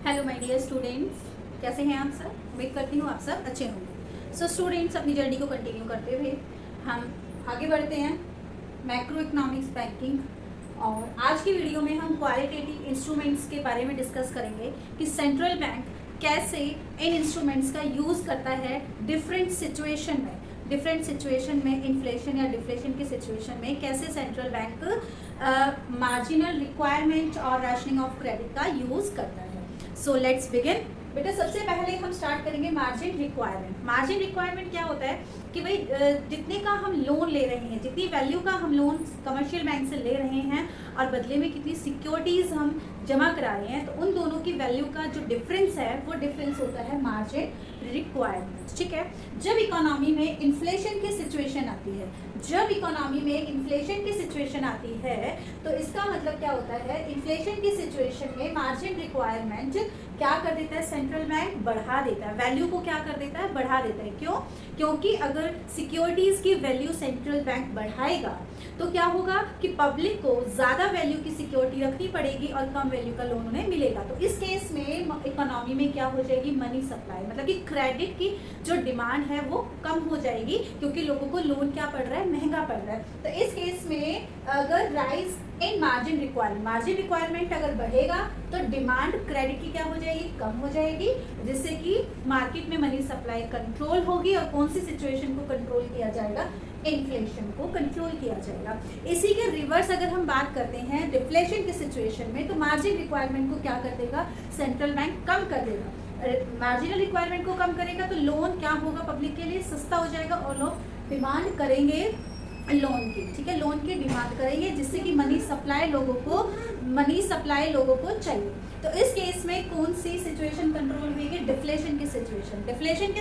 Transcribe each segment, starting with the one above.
Hello my dear students, कैसे हैं आप सब। उम्मीद करती हूँ आप सब अच्छे होंगे। सो स्टूडेंट्स, अपनी जर्नी को कंटिन्यू करते हुए हम आगे बढ़ते हैं मैक्रो इकोनॉमिक्स बैंकिंग। और आज की वीडियो में हम क्वालिटेटिव इंस्ट्रूमेंट्स के बारे में डिस्कस करेंगे कि सेंट्रल बैंक कैसे इन इंस्ट्रूमेंट्स का यूज़ करता है डिफरेंट सिचुएशन में इन्फ्लेशन या डिफ्लेशन की सिचुएशन में कैसे सेंट्रल बैंक मार्जिनल रिक्वायरमेंट और राशनिंग ऑफ क्रेडिट का यूज़ करता है। So let's begin. बेटा, सबसे पहले हम स्टार्ट करेंगे मार्जिन रिक्वायरमेंट। मार्जिन रिक्वायरमेंट क्या होता है कि भाई जितने का हम लोन ले रहे हैं, जितनी वैल्यू का हम लोन कमर्शियल बैंक से ले रहे हैं और बदले में कितनी सिक्योरिटीज़ हम जमा करा रहे हैं, तो उन दोनों की वैल्यू का जो डिफरेंस है वो डिफरेंस होता है मार्जिन रिक्वायरमेंट। ठीक है। जब इकोनॉमी में इन्फ्लेशन की सिचुएशन आती है तो इसका मतलब क्या होता है, इन्फ्लेशन की सिचुएशन में मार्जिन रिक्वायरमेंट क्या कर देता है, सेंट्रल बैंक बढ़ा देता है, वैल्यू को क्या कर देता है, बढ़ा देता है। क्यों? क्योंकि अगर सिक्योरिटीज़ की वैल्यू सेंट्रल बैंक बढ़ाएगा तो क्या होगा कि पब्लिक को ज़्यादा वैल्यू की सिक्योरिटी रखनी पड़ेगी और कम वैल्यू का लोन उन्हें मिलेगा। तो इस केस में इकोनॉमी में क्या हो जाएगी, मनी सप्लाई, मतलब कि क्रेडिट की जो डिमांड है वो कम हो जाएगी, क्योंकि लोगों को लोन क्या पड़ रहा है, महंगा पड़ रहा है। तो इस केस में अगर राइज इन मार्जिन रिक्वायरमेंट अगर बढ़ेगा तो डिमांड क्रेडिट की क्या हो जाएगी, कम हो जाएगी, जिससे कि मार्केट में मनी सप्लाई कंट्रोल होगी। और कौन सी सिचुएशन को कंट्रोल किया जाएगा, इन्फ्लेशन को कंट्रोल किया जाएगा। इसी के रिवर्स अगर हम बात करते हैं डिफ्लेशन की सिचुएशन में, तो मार्जिन रिक्वायरमेंट को क्या कर देगा, सेंट्रल बैंक कम कर देगा। मार्जिनल रिक्वायरमेंट को कम करेगा तो लोन क्या होगा, पब्लिक के लिए सस्ता हो जाएगा और लोग डिमांड करेंगे लोन की। ठीक है, लोन की डिमांड करेंगे, जिससे कि मनी सप्लाई लोगों को चाहिए। तो इस केस में कौन सी सिचुएशन कंट्रोल हुई, डिफ्लेशन की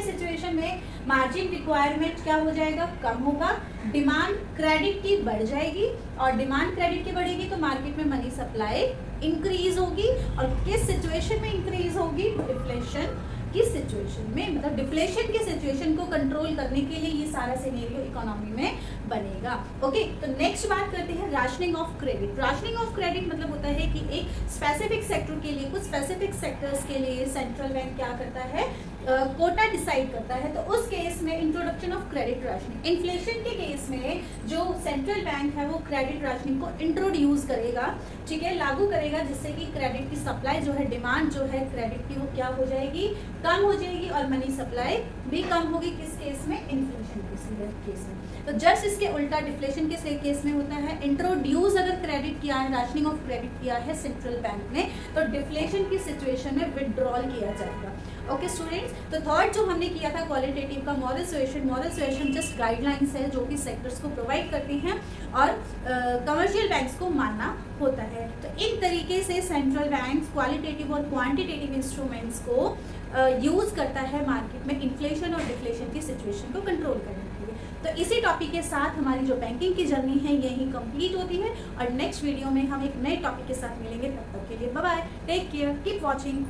सिचुएशन में मार्जिन रिक्वायरमेंट क्या हो जाएगा, कम होगा, डिमांड क्रेडिट की बढ़ जाएगी, और डिमांड क्रेडिट की बढ़ेगी तो मार्केट में मनी सप्लाई इंक्रीज होगी। और किस सिचुएशन में इंक्रीज होगी, डिफ्लेशन की सिचुएशन में। मतलब डिफ्लेशन की सिचुएशन को कंट्रोल करने के लिए ये सारा सिनेरियो इकोनॉमी में बनेगा। ओके, तो नेक्स्ट बात करते हैं rationing of credit. Rationing of credit मतलब होता है कि एक स्पेसिफिक सेक्टर के लिए, कुछ स्पेसिफिक सेक्टर्स के लिए सेंट्रल बैंक क्या करता है, कोटा डिसाइड करता है। तो उस केस में introduction of credit rationing, inflation के केस में जो सेंट्रल बैंक है वो क्रेडिट राशनिंग को इंट्रोड्यूस करेगा, ठीक है, लागू करेगा, जिससे कि क्रेडिट की सप्लाई जो है, डिमांड जो है क्रेडिट की, वो क्या हो जाएगी, कम हो जाएगी, और मनी सप्लाई भी कम होगी। किस केस में, इन्फ्लेशन केस में। तो जस्ट इसके उल्टा डिफ्लेशन के केस में होता है, इंट्रोड्यूस अगर क्रेडिट किया है, राशनिंग ऑफ क्रेडिट किया है सेंट्रल बैंक ने, तो डिफ्लेशन की सिचुएशन में विड्रॉल किया जाएगा। ओके स्टूडेंट्स, तो थर्ड जो हमने किया था क्वालिटेटिव का, मॉरल सुएशन जस्ट गाइडलाइंस है जो कि सेक्टर्स को प्रोवाइड करती हैं और कमर्शियल बैंक्स को मानना होता है। तो इन तरीके से सेंट्रल बैंक क्वालिटेटिव और क्वांटिटेटिव इंस्ट्रूमेंट्स को यूज़ करता है मार्केट में इन्फ्लेशन और डिफ्लेशन की सिचुएशन को कंट्रोल करने के लिए। तो इसी टॉपिक के साथ हमारी जो बैंकिंग की जर्नी है यही कंप्लीट होती है, और नेक्स्ट वीडियो में हम एक नए टॉपिक के साथ मिलेंगे। तब तक के लिए bye bye, take care, keep watching.